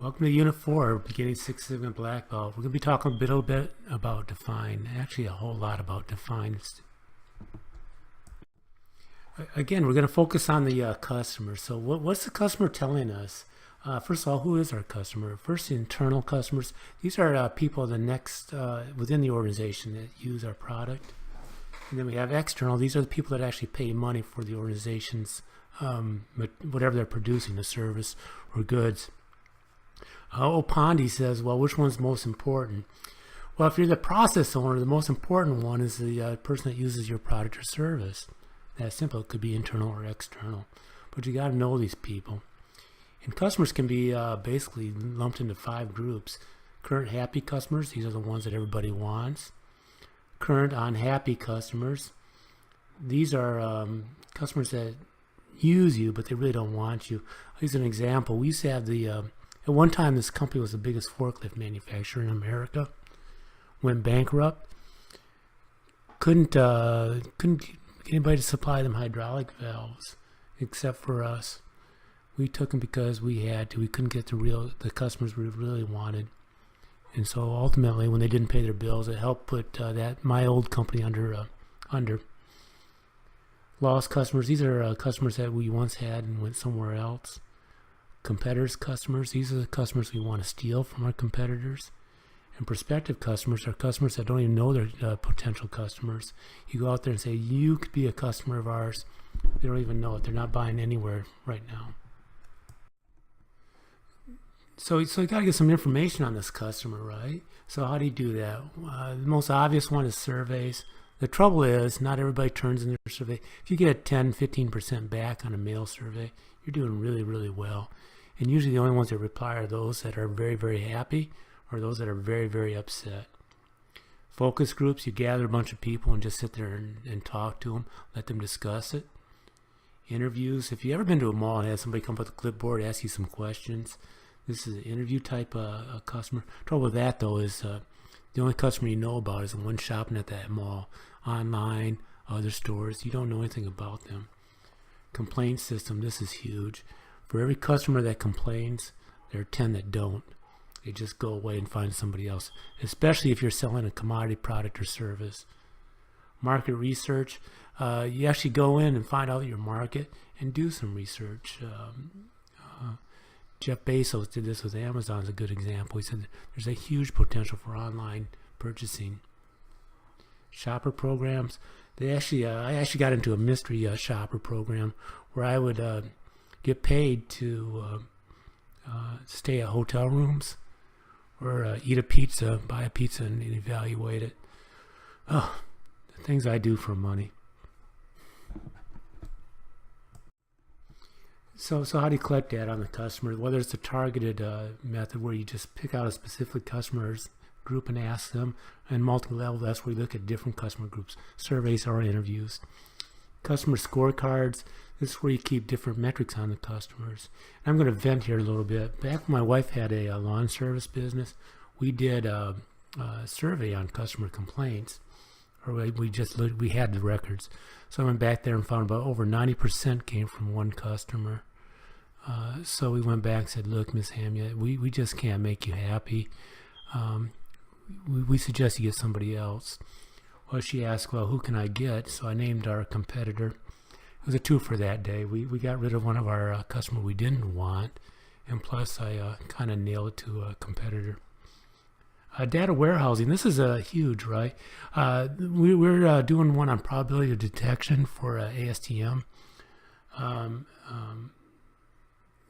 Welcome to Unit 4, beginning Six Sigma Black Belt. We're going to be talking a little bit about define, actually a whole lot about define. Again, we're going to focus on the customer. So what's the customer telling us? First of all, who is our customer? First, the internal customers. These are people within the organization that use our product. And then we have external. These are the people that actually pay money for the organization's whatever they're producing, the service or goods. Opandi says, well, which one's most important? Well, if you're the process owner, the most important one is the person that uses your product or service. That's simple. It could be internal or external. But you got to know these people. And customers can be basically lumped into 5 groups. Current happy customers, these are the ones that everybody wants. Current unhappy customers, these are customers that use you, but they really don't want you. Here's an example. We used to have at one time, this company was the biggest forklift manufacturer in America. Went bankrupt. Couldn't get anybody to supply them hydraulic valves, except for us. We took them because we had to. We couldn't get the customers we really wanted, and so ultimately, when they didn't pay their bills, it helped put my old company under. Lost customers. These are customers that we once had and went somewhere else. Competitors' customers, these are the customers we want to steal from our competitors. And prospective customers are customers that don't even know they're potential customers. You go out there and say, you could be a customer of ours. They don't even know it. They're not buying anywhere right now. So you got to get some information on this customer, right? So how do you do that? The most obvious one is surveys. The trouble is, not everybody turns in their survey. If you get 10, 15% back on a mail survey, you're doing really, really well. And usually the only ones that reply are those that are very, very happy or those that are very, very upset. Focus groups, you gather a bunch of people and just sit there and talk to them, let them discuss it. Interviews, if you ever been to a mall and had somebody come up with a clipboard, ask you some questions, this is an interview type customer. Trouble with that, though, is the only customer you know about is the one shopping at that mall. Online, other stores, you don't know anything about them. Complaint system, this is huge. For every customer that complains, there are 10 that don't. They just go away and find somebody else, especially if you're selling a commodity product or service. Market research, you actually go in and find out your market and do some research. Jeff Bezos did this with Amazon, is a good example. He said there's a huge potential for online purchasing. Shopper programs, I actually got into a mystery shopper program where I would get paid to stay at hotel rooms or eat a pizza, buy a pizza and evaluate it. Oh, the things I do for money. So how do you collect data on the customer? Whether it's a targeted method where you just pick out a specific customer's group and ask them, and multi-level, that's where you look at different customer groups, surveys or interviews. Customer scorecards, this is where you keep different metrics on the customers. And I'm going to vent here a little bit. Back when my wife had a lawn service business, we did a survey on customer complaints, or we had the records. So I went back there and found about over 90% came from one customer. So we went back and said, look, Miss Hamya, we just can't make you happy. We suggest you get somebody else. Well, she asked, well, who can I get? So I named our competitor. It was a two for that day. We got rid of one of our customers we didn't want, and plus I kind of nailed it to a competitor. Data warehousing, this is huge, right? We're doing one on probability of detection for ASTM.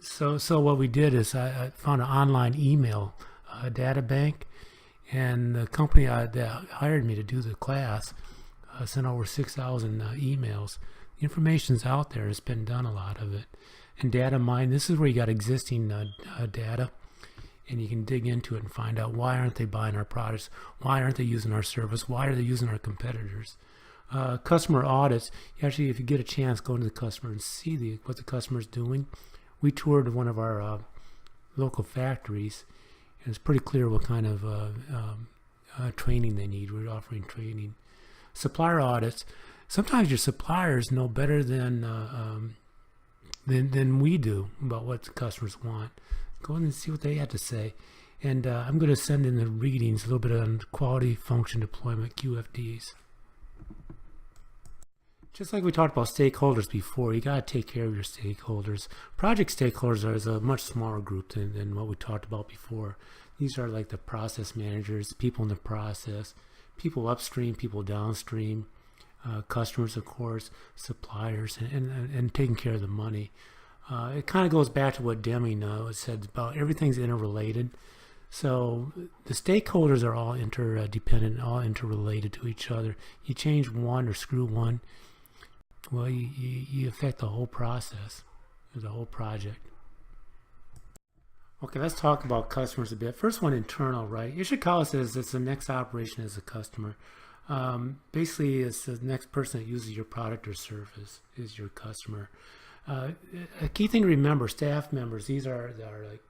So what we did is I found an online email data bank, and the company that hired me to do the class sent over 6,000 emails. The information's out there. It's been done, a lot of it. And data mine, this is where you got existing data, and you can dig into it and find out why aren't they buying our products, why aren't they using our service, why are they using our competitors. Customer audits, actually, if you get a chance, go into the customer and see what the customer's doing. We toured one of our local factories, and it's pretty clear what kind of training they need. We're offering training. Supplier audits. Sometimes your suppliers know better than we do about what the customers want. Go in and see what they had to say. And I'm going to send in the readings a little bit on quality function deployment, QFDs. Just like we talked about stakeholders before, you got to take care of your stakeholders. Project stakeholders are a much smaller group than what we talked about before. These are like the process managers, people in the process, people upstream, people downstream, customers, of course, suppliers, and taking care of the money. It kind of goes back to what Deming said about everything's interrelated. So the stakeholders are all interdependent, all interrelated to each other. You change one or screw one, well, you affect the whole process, the whole project. Okay, let's talk about customers a bit. First one, internal, right? Ishikawa says it's the next operation as a customer. Basically, it's the next person that uses your product or service is your customer. A key thing to remember, staff members, these are like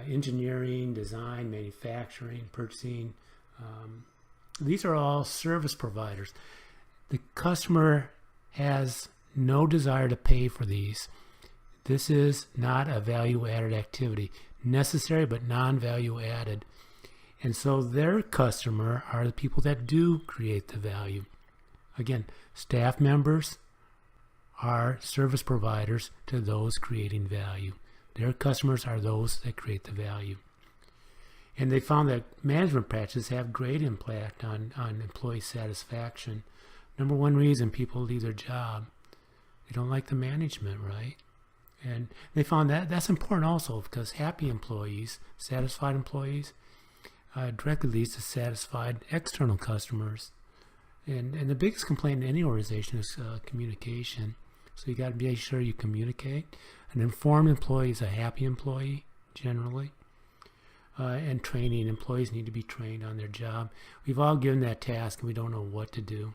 engineering, design, manufacturing, purchasing. These are all service providers. The customer has no desire to pay for these. This is not a value-added activity. Necessary but non-value added. And so their customer are the people that do create the value. Again, staff members are service providers to those creating value. Their customers are those that create the value. And they found that management practices have great impact on employee satisfaction. Number one reason people leave their job, they don't like the management, right? And they found that that's important also because happy employees, satisfied employees, directly leads to satisfied external customers. And the biggest complaint in any organization is communication. So you got to be sure you communicate. An informed employee is a happy employee, generally. And training, employees need to be trained on their job. We've all given that task and we don't know what to do.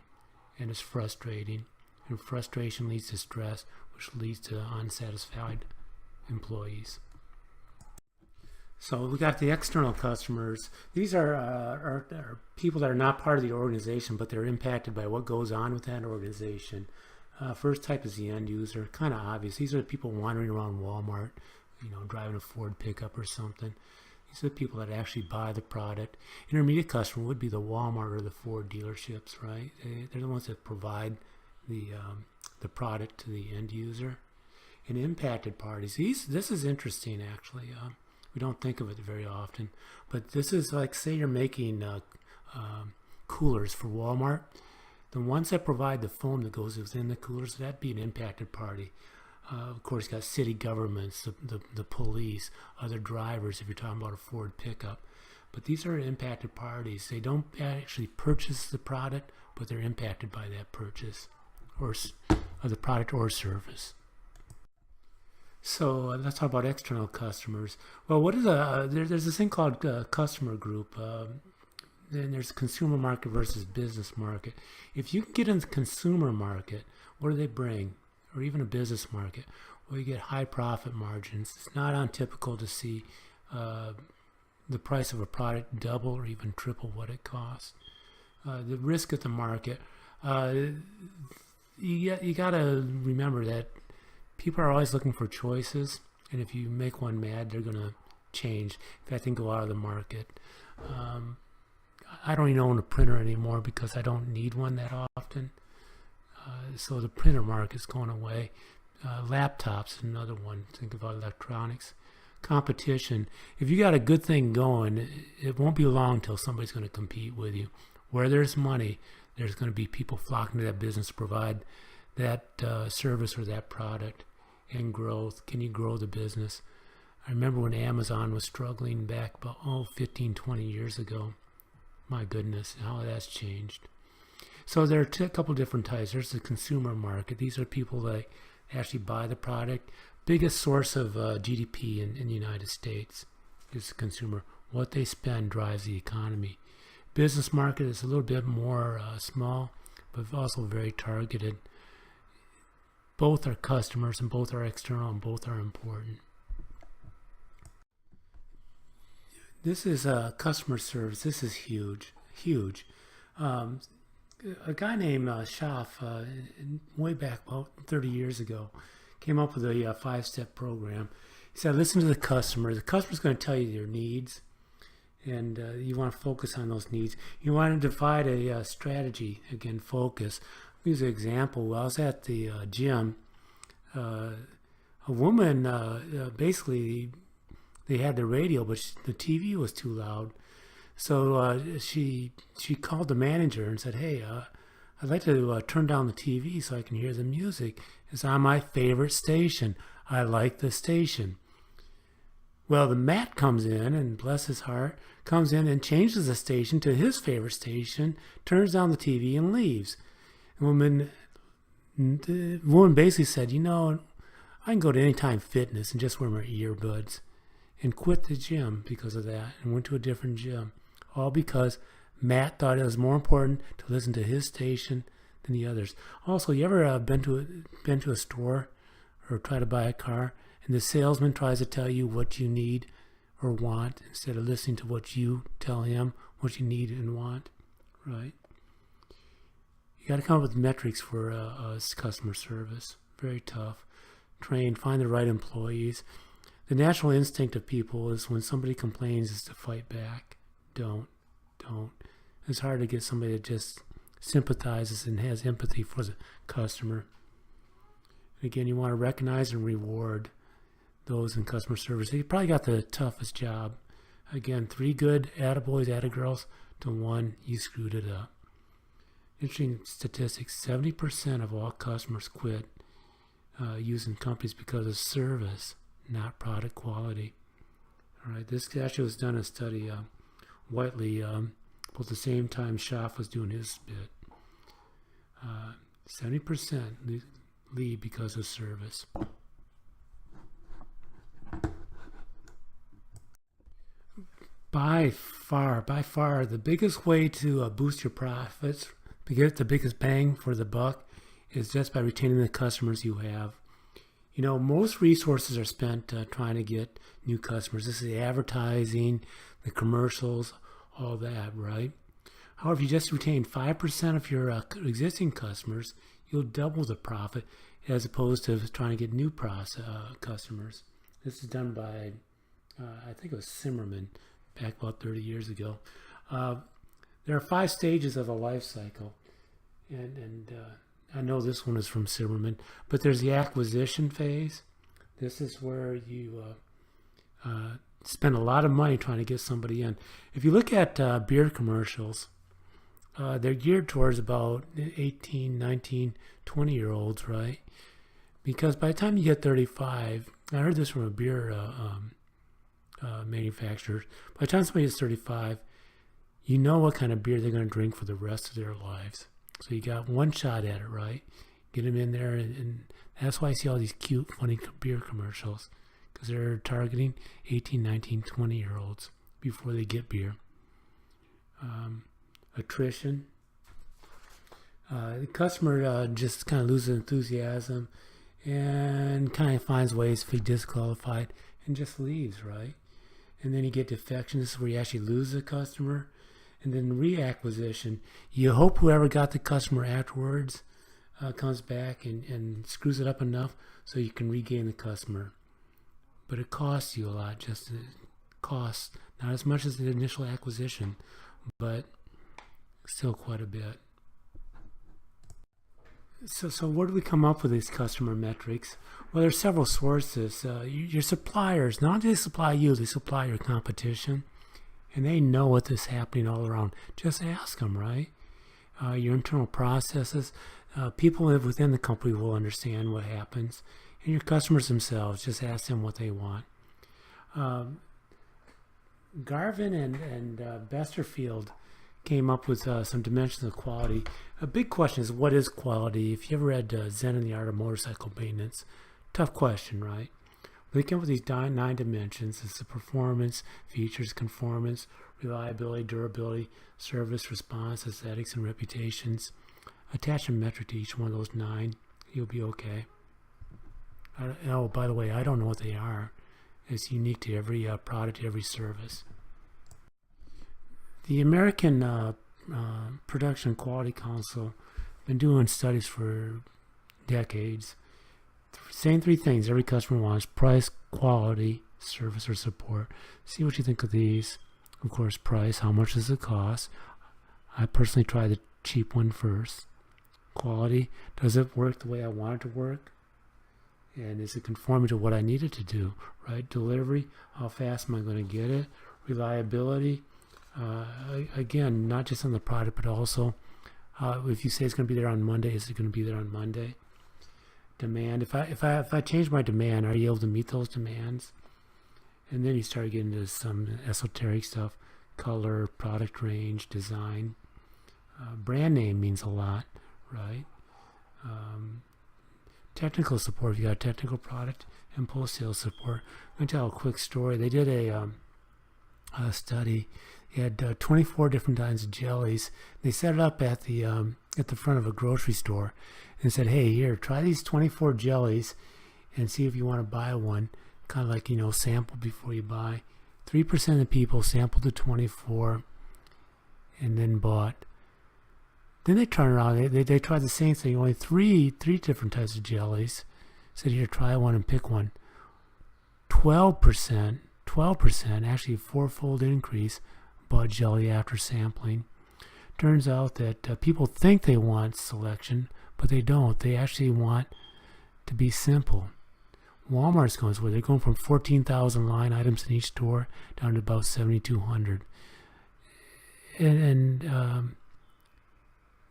And it's frustrating. And frustration leads to stress, which leads to unsatisfied employees. So we got the external customers. These are people that are not part of the organization, but they're impacted by what goes on with that organization. First type is the end user, kind of obvious. These are the people wandering around Walmart, driving a Ford pickup or something. These are the people that actually buy the product. Intermediate customer would be the Walmart or the Ford dealerships, right? They're the ones that provide the product to the end user. And impacted parties. This is interesting, actually. We don't think of it very often, but this is like, say you're making coolers for Walmart. The ones that provide the foam that goes within the coolers, that'd be an impacted party. Of course, you got city governments, the police, other drivers if you're talking about a Ford pickup. But these are impacted parties. They don't actually purchase the product, but they're impacted by that purchase or of the product or service. So let's talk about external customers. Well, what is there's this thing called customer group. Then there's consumer market versus business market. If you can get in the consumer market, what do they bring? Or even a business market, well, you get high profit margins. It's not untypical to see the price of a product double or even triple what it costs. The risk at the market, you got to remember that people are always looking for choices, and if you make one mad, they're going to change. In fact, they can go out of the market. I don't even own a printer anymore because I don't need one that often. So the printer market's going away. Laptops is another one. Think about electronics. Competition. If you got a good thing going, it won't be long until somebody's going to compete with you. Where there's money, there's going to be people flocking to that business to provide that service or that product. And growth. Can you grow the business? I remember when Amazon was struggling back about 15, 20 years ago. My goodness, how that's changed. So there are a couple different types. There's the consumer market. These are people that actually buy the product. Biggest source of GDP in the United States is the consumer. What they spend drives the economy. Business market is a little bit more small, but also very targeted. Both are customers and both are external and both are important. This is customer service. This is huge, huge. A guy named Schaff, way back about 30 years ago, came up with a 5-step program. He said, listen to the customer. The customer's going to tell you their needs, and you want to focus on those needs. You want to divide a strategy. Again, focus. I'll use an example. I was at the gym. A woman, basically, they had the radio, but the TV was too loud. So she called the manager and said, hey, I'd like to turn down the TV so I can hear the music. It's on my favorite station. I like the station. Well, the Matt comes in, and bless his heart, comes in and changes the station to his favorite station, turns down the TV, and leaves. The woman basically said, I can go to Anytime Fitness and just wear my earbuds, and quit the gym because of that and went to a different gym. All because Matt thought it was more important to listen to his station than the others. Also, you ever been to a store or try to buy a car, and the salesman tries to tell you what you need or want instead of listening to what you tell him what you need and want, right? You got to come up with metrics for customer service. Very tough. Train, find the right employees. The natural instinct of people is when somebody complains is to fight back. Don't. It's hard to get somebody that just sympathizes and has empathy for the customer. Again, you want to recognize and reward those in customer service. You probably got the toughest job. Again, 3 good attaboys, attagirls to 1, you screwed it up. Interesting statistics, 70% of all customers quit using companies because of service, not product quality. All right, this actually was done in a study, Whiteley, about the same time Schaff was doing his bit. 70% leave because of service. By far, the biggest way to boost your profits, to get the biggest bang for the buck, is just by retaining the customers you have. Most resources are spent trying to get new customers. This is the advertising, the commercials, all that, right? However, if you just retain 5% of your existing customers, you'll double the profit as opposed to trying to get new customers. This is done by, I think it was Zimmerman, back about 30 years ago. There are 5 stages of a life cycle, and I know this one is from Zimmerman, but there's the acquisition phase. This is where you spend a lot of money trying to get somebody in. If you look at beer commercials, they're geared towards about 18, 19, 20-year-olds, right? Because by the time you get 35, I heard this from a beer manufacturer, by the time somebody gets 35, you know what kind of beer they're going to drink for the rest of their lives. So you got one shot at it, right? Get them in there, and that's why I see all these cute, funny beer commercials, because they're targeting 18, 19, 20-year-olds before they get beer. Attrition. The customer just kind of loses enthusiasm and kind of finds ways to be disqualified and just leaves, right? And then you get defection. This is where you actually lose the customer. And then reacquisition. You hope whoever got the customer afterwards comes back and screws it up enough so you can regain the customer. But it costs you a lot. Just it costs not as much as the initial acquisition, but still quite a bit. So where do we come up with these customer metrics? Well, there's several sources. Your suppliers, not only supply you, they supply your competition. And they know what is happening all around. Just ask them, right? Your internal processes. People within the company will understand what happens. And your customers themselves, just ask them what they want. Garvin and Besterfield came up with some dimensions of quality. A big question is, what is quality? If you ever read Zen and the Art of Motorcycle Maintenance, tough question, right? They came up with these 9 dimensions. It's the performance, features, conformance, reliability, durability, service, response, aesthetics, and reputations. Attach a metric to each one of those 9. You'll be okay. Oh, by the way, I don't know what they are. It's unique to every product, every service. The American Production Quality Council been doing studies for decades. Saying 3 things every customer wants: price, quality, service, or support. See what you think of these. Of course, price, how much does it cost? I personally try the cheap one first. Quality, does it work the way I want it to work? And is it conforming to what I need it to do? Right? Delivery, how fast am I going to get it? Reliability, again, not just on the product, but also if you say it's going to be there on Monday, is it going to be there on Monday? Demand, if I change my demand, are you able to meet those demands? And then you start getting into some esoteric stuff: color, product range, design. Brand name means a lot, right? Technical support, if you got a technical product, and post-sale support. I'm going to tell a quick story. They did a study. They had 24 different kinds of jellies. They set it up at the front of a grocery store and said, hey, here, try these 24 jellies and see if you want to buy one. Kind of like, sample before you buy. 3% of the people sampled the 24 and then bought. Then they turned around, they tried the same thing, only three different types of jellies. Said, here, try one and pick one. 12%, actually a fourfold increase, bought jelly after sampling. Turns out that people think they want selection, but they don't. They actually want to be simple. Walmart's going where they're going from 14,000 line items in each store down to about 7,200.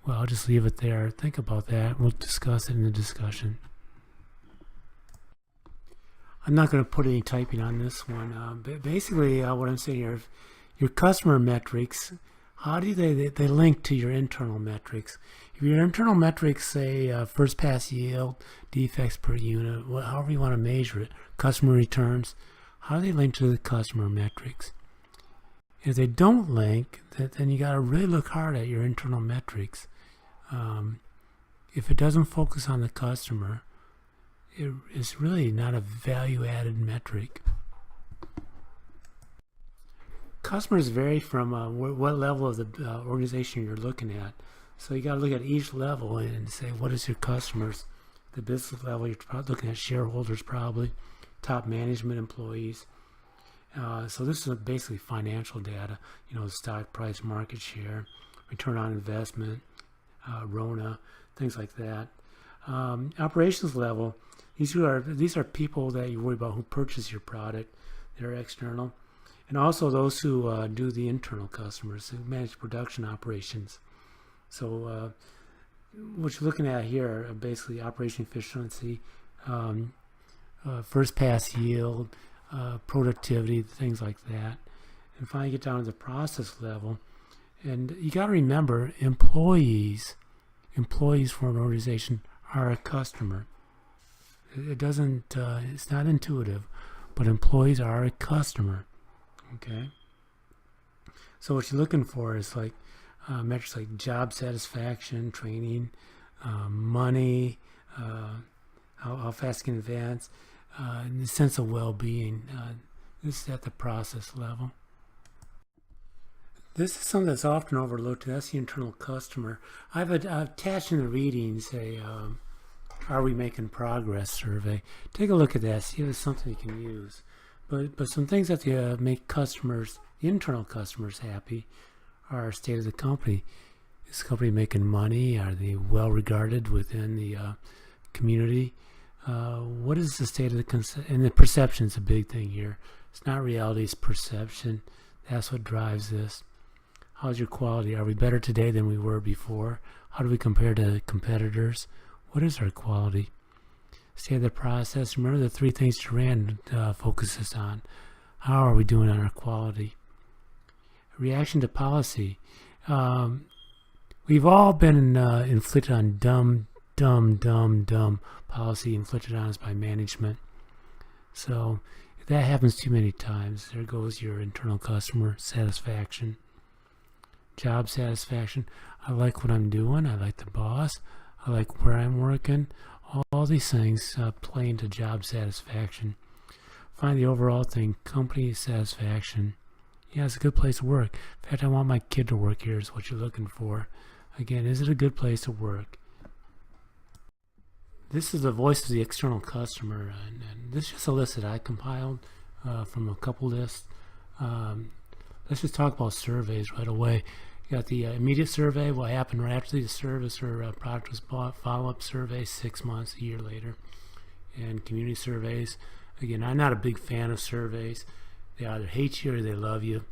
Well, I'll just leave it there. Think about that. We'll discuss it in the discussion. I'm not going to put any typing on this one. But basically, what I'm saying here, your customer metrics, how do they link to your internal metrics? If your internal metrics say first pass yield, defects per unit, however you want to measure it, customer returns, how do they link to the customer metrics? If they don't link, then you got to really look hard at your internal metrics. If it doesn't focus on the customer, it's really not a value-added metric. Customers vary from what level of the organization you're looking at. So you got to look at each level and say, what is your customers? The business level, you're probably looking at shareholders, probably top management, employees. So this is basically financial data. The stock price, market share, return on investment, RONA, things like that. Operations level, these are people that you worry about who purchase your product. They're external. And also those who do the internal customers, who manage production operations. So what you're looking at here are basically operation efficiency, first pass yield, productivity, things like that. And finally get down to the process level. And you got to remember, employees for an organization are a customer. It doesn't, it's not intuitive, but employees are a customer. Okay. So what you're looking for is like metrics like job satisfaction, training, money, how fast you can advance, and the sense of well-being. This is at the process level. This is something that's often overlooked. That's the internal customer. I've attached in the readings a "Are we making progress?" survey. Take a look at that. See if it's something you can use. But some things that make customers, the internal customers, happy are state of the company. Is the company making money? Are they well regarded within the community? What is the state of and the perception is a big thing here. It's not reality, it's perception. That's what drives this. How's your quality? Are we better today than we were before? How do we compare to competitors? What is our quality? State of the process. Remember the three things Duran focuses on. How are we doing on our quality? Reaction to policy. We've all been inflicted on dumb policy inflicted on us by management. So if that happens too many times, there goes your internal customer satisfaction. Job satisfaction. I like what I'm doing. I like the boss. I like where I'm working. All these things play into job satisfaction. Find the overall thing, company satisfaction. Yeah, it's a good place to work. In fact, I want my kid to work here is what you're looking for. Again, is it a good place to work? This is the voice of the external customer, and this is just a list that I compiled from a couple lists. Let's just talk about surveys right away. You got the immediate survey, what happened right after the service or product was bought, follow-up survey 6 months, a year later, and community surveys. Again, I'm not a big fan of surveys. They either hate you or they love you,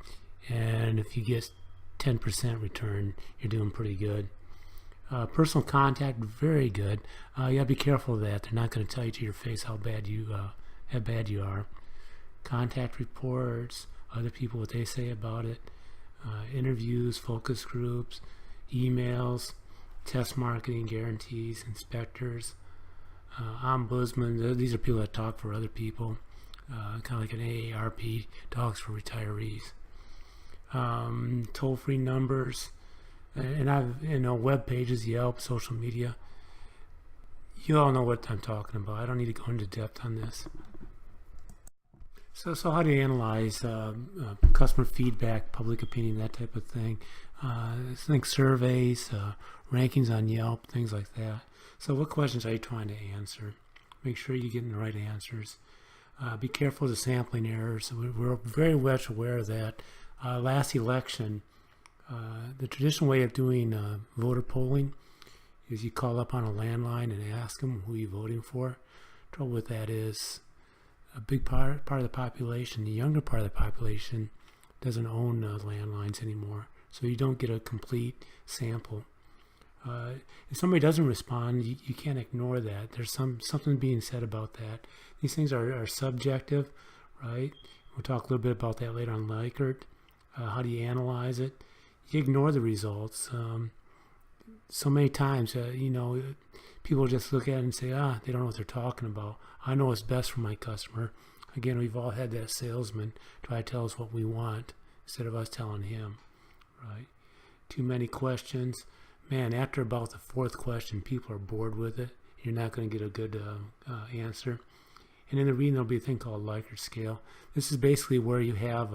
and if you get 10% return, you're doing pretty good. Personal contact, very good. You gotta be careful of that. They're not going to tell you to your face how bad you are. Contact reports, other people what they say about it, interviews, focus groups, emails, test marketing guarantees, inspectors, ombudsman. These are people that talk for other people, kind of like an AARP talks for retirees. Toll-free numbers. And I've, web pages, Yelp, social media. You all know what I'm talking about. I don't need to go into depth on this. So how do you analyze customer feedback, public opinion, that type of thing? Think surveys, rankings on Yelp, things like that. So what questions are you trying to answer? Make sure you're getting the right answers. Be careful of the sampling errors. We're very much aware of that. Last election, the traditional way of doing voter polling is you call up on a landline and ask them who you're voting for. Trouble with that is a big part of the population, the younger part of the population, doesn't own landlines anymore, so you don't get a complete sample. If somebody doesn't respond, you can't ignore that. There's something being said about that. These things are subjective, right? We'll talk a little bit about that later on Likert. How do you analyze it? You ignore the results. So many times, people just look at it and say, they don't know what they're talking about. I know what's best for my customer. Again, we've all had that salesman try to tell us what we want instead of us telling him, right? Too many questions. Man, after about the fourth question, people are bored with it. You're not going to get a good answer. And in the reading, there'll be a thing called Likert scale. This is basically where you have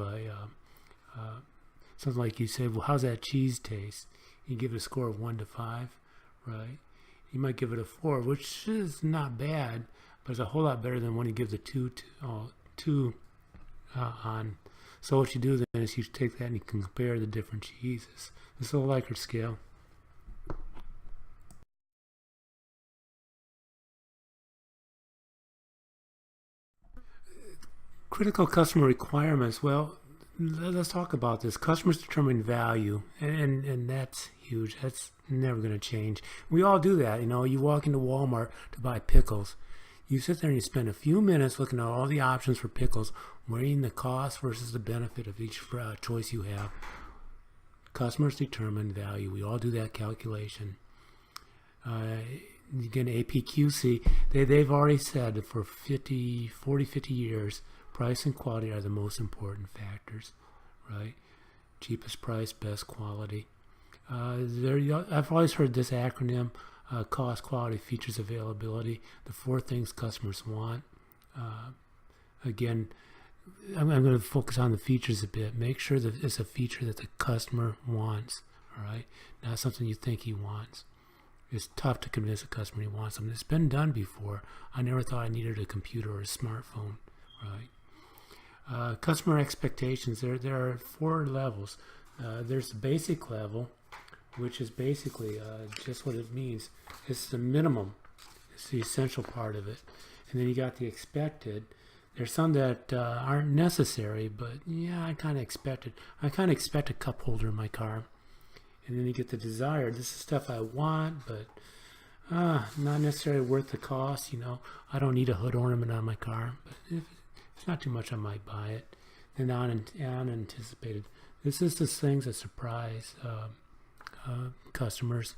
something like you say, well, how's that cheese taste? You give it a score of 1 to 5, right? You might give it a 4, which is not bad, but it's a whole lot better than when you give the 2 on. So what you do then is you take that and you can compare the different cheeses. This is a Likert scale. Critical customer requirements. Well, let's talk about this. Customers determine value, and that's huge. That's never going to change. We all do that. You walk into Walmart to buy pickles. You sit there and you spend a few minutes looking at all the options for pickles, weighing the cost versus the benefit of each choice you have. Customers determine value. We all do that calculation. Again, APQC, they've already said that for 40, 50 years, price and quality are the most important factors, right? Cheapest price, best quality. I've always heard this acronym, cost, quality, features, availability, the 4 things customers want. Again, I'm going to focus on the features a bit. Make sure that it's a feature that the customer wants, all right? Not something you think he wants. It's tough to convince a customer he wants something. It's been done before. I never thought I needed a computer or a smartphone, right? Customer expectations, there are 4 levels. There's the basic level, which is basically just what it means. It's the minimum. It's the essential part of it. And then you got the expected. There's some that aren't necessary, but yeah, I kind of expect it. I kind of expect a cup holder in my car. And then you get the desired. This is stuff I want, but not necessarily worth the cost. I don't need a hood ornament on my car, but if it's not too much, I might buy it. Then unanticipated. This is the things that surprise customers.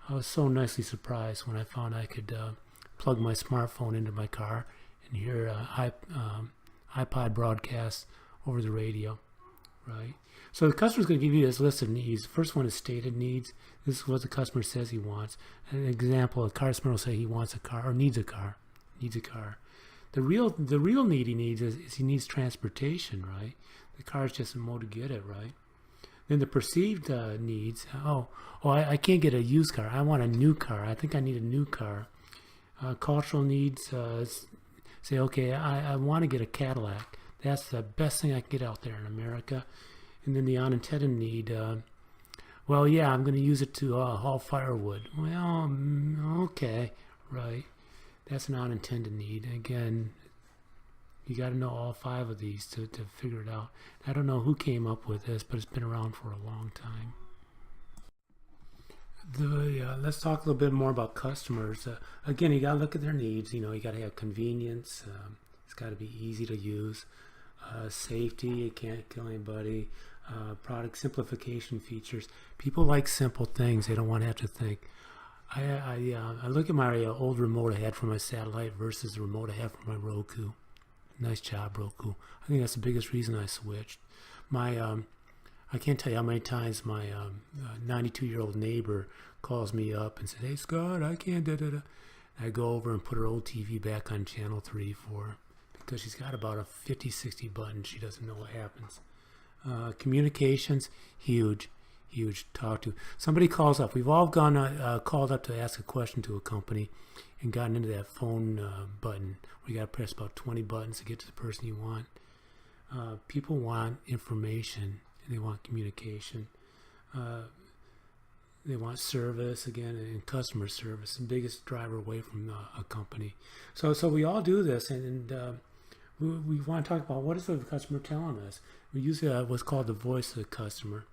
I was so nicely surprised when I found I could plug my smartphone into my car and hear iPod broadcasts over the radio, right? So the customer's going to give you this list of needs. The first one is stated needs. This is what the customer says he wants. An example, a car salesman will say he wants a car or needs a car. The real need he needs is he needs transportation, right? The car's just a mode to get it, right? Then the perceived needs, I can't get a used car. I want a new car. I think I need a new car. Cultural needs, say, okay, I want to get a Cadillac. That's the best thing I can get out there in America. And then the unintended need, well, yeah, I'm going to use it to haul firewood. Well, okay, right. That's an unintended need. Again, you got to know all 5 of these to figure it out. I don't know who came up with this, but it's been around for a long time. Let's talk a little bit more about customers. Again, you got to look at their needs. You got to have convenience. It's got to be easy to use. Safety, it can't kill anybody. Product simplification features. People like simple things. They don't want to have to think. I look at my old remote I had for my satellite versus the remote I have for my Roku. Nice job, Roku. I think that's the biggest reason I switched. I can't tell you how many times my 92-year-old neighbor calls me up and says, "Hey Scott, I can't da-da-da." I go over and put her old TV back on channel 3 for her because she's got about a 50, 60 buttons. She doesn't know what happens. Communications, huge talk to. Somebody calls up. We've all gone called up to ask a question to a company and gotten into that phone button where you got to press about 20 buttons to get to the person you want. People want information and they want communication. They want service, again, and customer service, the biggest driver away from a company. So we all do this, and we want to talk about what is the customer telling us. We use what's called the voice of the customer.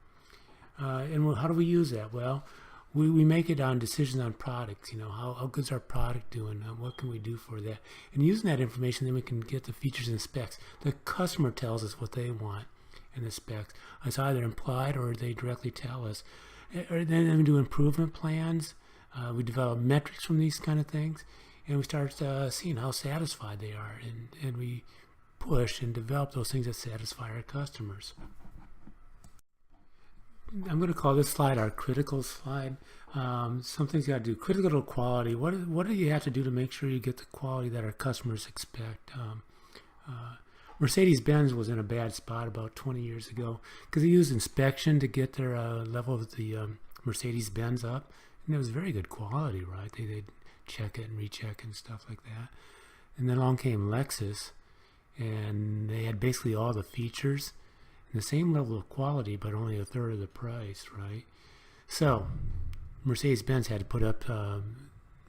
And how do we use that? Well, we make it on decisions on products. How good's our product doing? What can we do for that? And using that information, then we can get the features and specs. The customer tells us what they want in the specs. It's either implied or they directly tell us. And then we do improvement plans. We develop metrics from these kind of things. And we start seeing how satisfied they are. And we push and develop those things that satisfy our customers. I'm going to call this slide our critical slide. Some things you got to do. Critical to quality. What do you have to do to make sure you get the quality that our customers expect? Mercedes-Benz was in a bad spot about 20 years ago because they used inspection to get their level of the Mercedes-Benz up. And it was very good quality, right? They'd check it and recheck and stuff like that. And then along came Lexus, and they had basically all the features and the same level of quality, but only a third of the price, right? So Mercedes-Benz had to put up,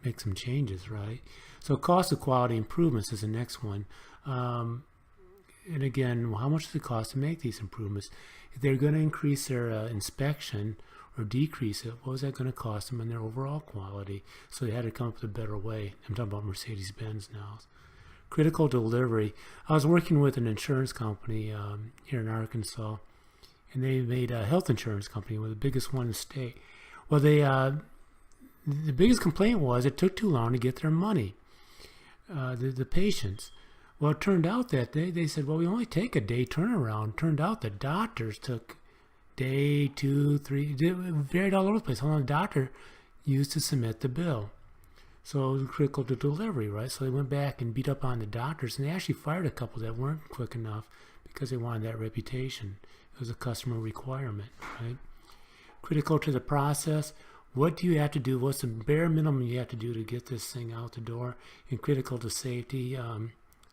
make some changes, right? So cost of quality improvements is the next one. And again, how much does it cost to make these improvements? If they're going to increase their inspection or decrease it, what was that going to cost them in their overall quality? So they had to come up with a better way. I'm talking about Mercedes-Benz now. Critical delivery. I was working with an insurance company here in Arkansas, and they made a health insurance company, with the biggest one in the state. Well, the biggest complaint was it took too long to get their money, the patients. Well, it turned out that they said, well, we only take a day turnaround. Turned out the doctors took day, 2, 3, it varied all over the place. How long the doctor used to submit the bill. So it was critical to delivery, right? So they went back and beat up on the doctors, and they actually fired a couple that weren't quick enough because they wanted that reputation. It was a customer requirement, right? Critical to the process. What do you have to do? What's the bare minimum you have to do to get this thing out the door? And critical to safety. I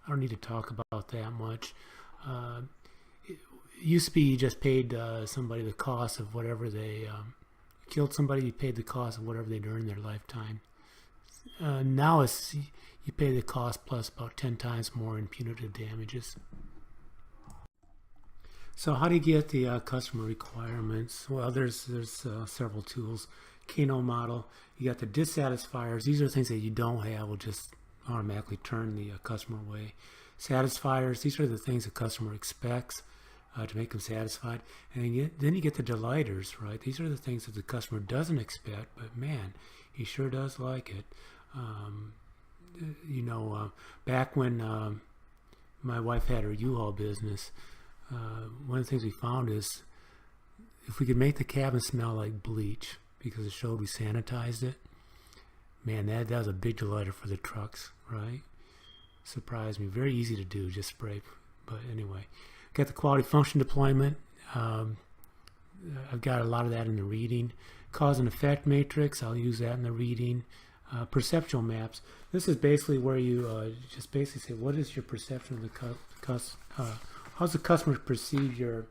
don't need to talk about that much. It used to be you just paid somebody the cost of whatever they killed somebody. You paid the cost of whatever they'd earned in their lifetime. Now it's you pay the cost plus about 10 times more in punitive damages. So how do you get the customer requirements? Well, there's several tools. Kano model. You got the dissatisfiers. These are things that you don't have. Will just automatically turn the customer away. Satisfiers. These are the things the customer expects to make them satisfied. And then you get the delighters, right? These are the things that the customer doesn't expect, but man, he sure does like it. Back when my wife had her U-Haul business, one of the things we found is if we could make the cabin smell like bleach because it showed we sanitized it, man, that was a big delighter for the trucks, right? Surprised me. Very easy to do, just spray. But anyway, got the quality function deployment. I've got a lot of that in the reading. Cause and effect matrix, I'll use that in the reading. Perceptual maps. This is basically where you just basically say, what is your perception of the how's the customer perceive your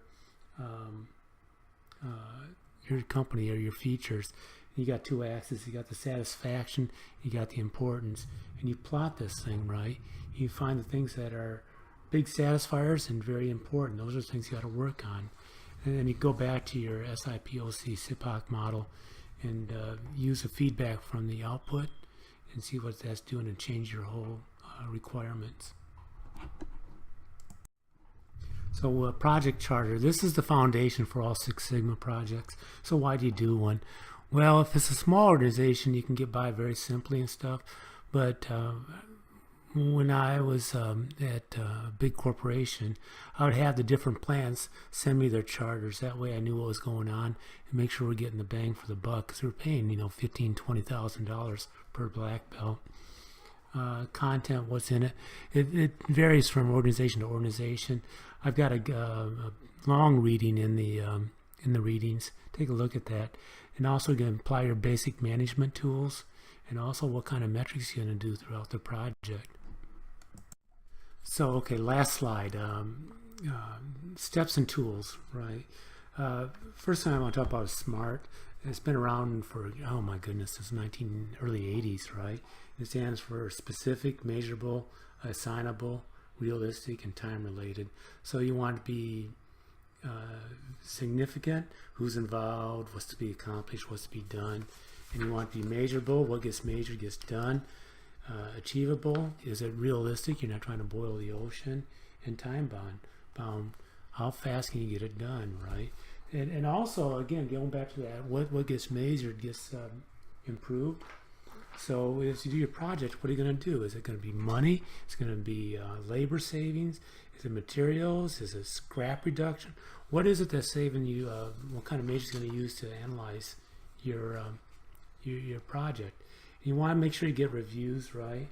company or your features. You got two axes. You got the satisfaction, you got the importance, and you plot this thing, right? You find the things that are big satisfiers and very important. Those are things you got to work on. And then you go back to your SIPOC SIPOC model and use the feedback from the output and see what that's doing and change your whole requirements. So project charter, this is the foundation for all Six Sigma projects. So why do you do one? Well, if it's a small organization, you can get by very simply and stuff. But when I was at a big corporation, I would have the different plants send me their charters. That way I knew what was going on and make sure we're getting the bang for the buck, because we're paying, $15,000, $20,000 per black belt. Content, what's in it. It varies from organization to organization. I've got a long reading in the readings. Take a look at that. And also you can apply your basic management tools, and also what kind of metrics you're going to do throughout the project. So, okay, last slide. Steps and tools, right? First thing I want to talk about is SMART. It's been around for, oh my goodness, since early 80s, right? It stands for specific, measurable, assignable, realistic, and time-related. So you want to be significant, who's involved, what's to be accomplished, what's to be done. And you want to be measurable, what gets measured gets done. Achievable, is it realistic, you're not trying to boil the ocean. And time bound, how fast can you get it done, right? And also, again, going back to that, what gets measured gets improved. So as you do your project, what are you going to do? Is it going to be money? Is it going to be labor savings? Is it materials? Is it scrap reduction? What is it that's saving you? What kind of measures are you going to use to analyze your project? And you want to make sure you get reviews, right?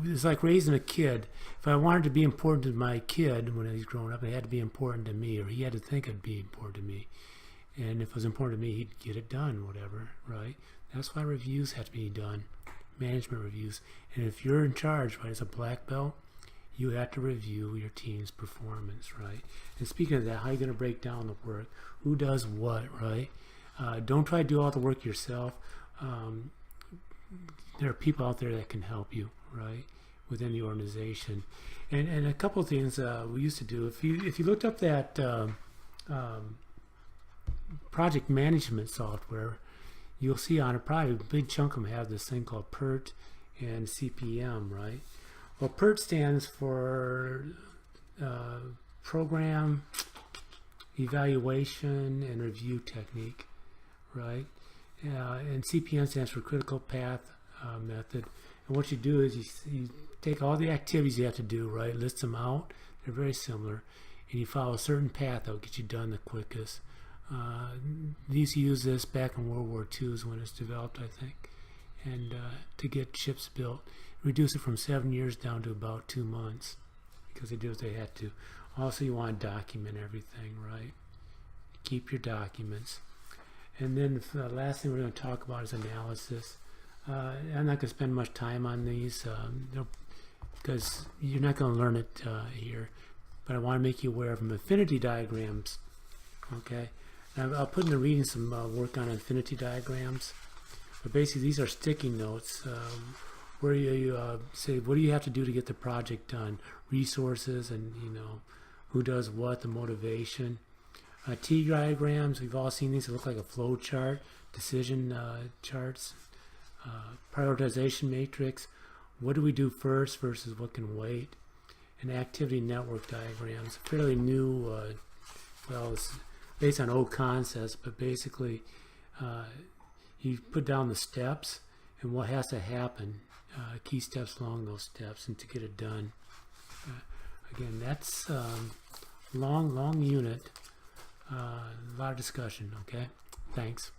It's like raising a kid. If I wanted to be important to my kid when he's growing up, it had to be important to me, or he had to think it'd be important to me. And if it was important to me, he'd get it done, whatever, right? That's why reviews have to be done, management reviews. And if you're in charge, right, as a black belt, you have to review your team's performance, right? And speaking of that, how are you going to break down the work? Who does what, right? Don't try to do all the work yourself. There are people out there that can help you, right, within the organization. And a couple of things we used to do. If you looked up that project management software, you'll see on it, probably a big chunk of them have this thing called PERT and CPM, right? Well, PERT stands for Program Evaluation and Review Technique, right? And CPM stands for Critical Path Method. And what you do is you take all the activities you have to do, right? List them out. They're very similar. And you follow a certain path that will get you done the quickest. They used to use this back in World War II is when it's developed, I think, and to get ships built. Reduce it from 7 years down to about 2 months because they did what they had to. Also, you want to document everything, right? Keep your documents. And then the last thing we're going to talk about is analysis. I'm not going to spend much time on these because you're not going to learn it here. But I want to make you aware of them. Affinity diagrams, okay? I'll put in the reading some work on infinity diagrams. But basically, these are sticky notes where you say, what do you have to do to get the project done? Resources and, who does what, the motivation. T diagrams, we've all seen these. They look like a flow chart, decision charts, prioritization matrix. What do we do first versus what can wait? And activity network diagrams, fairly new, well, it's based on old concepts, but basically you put down the steps and what has to happen, key steps along those steps, and to get it done. Again, that's long unit, a lot of discussion, okay? Thanks.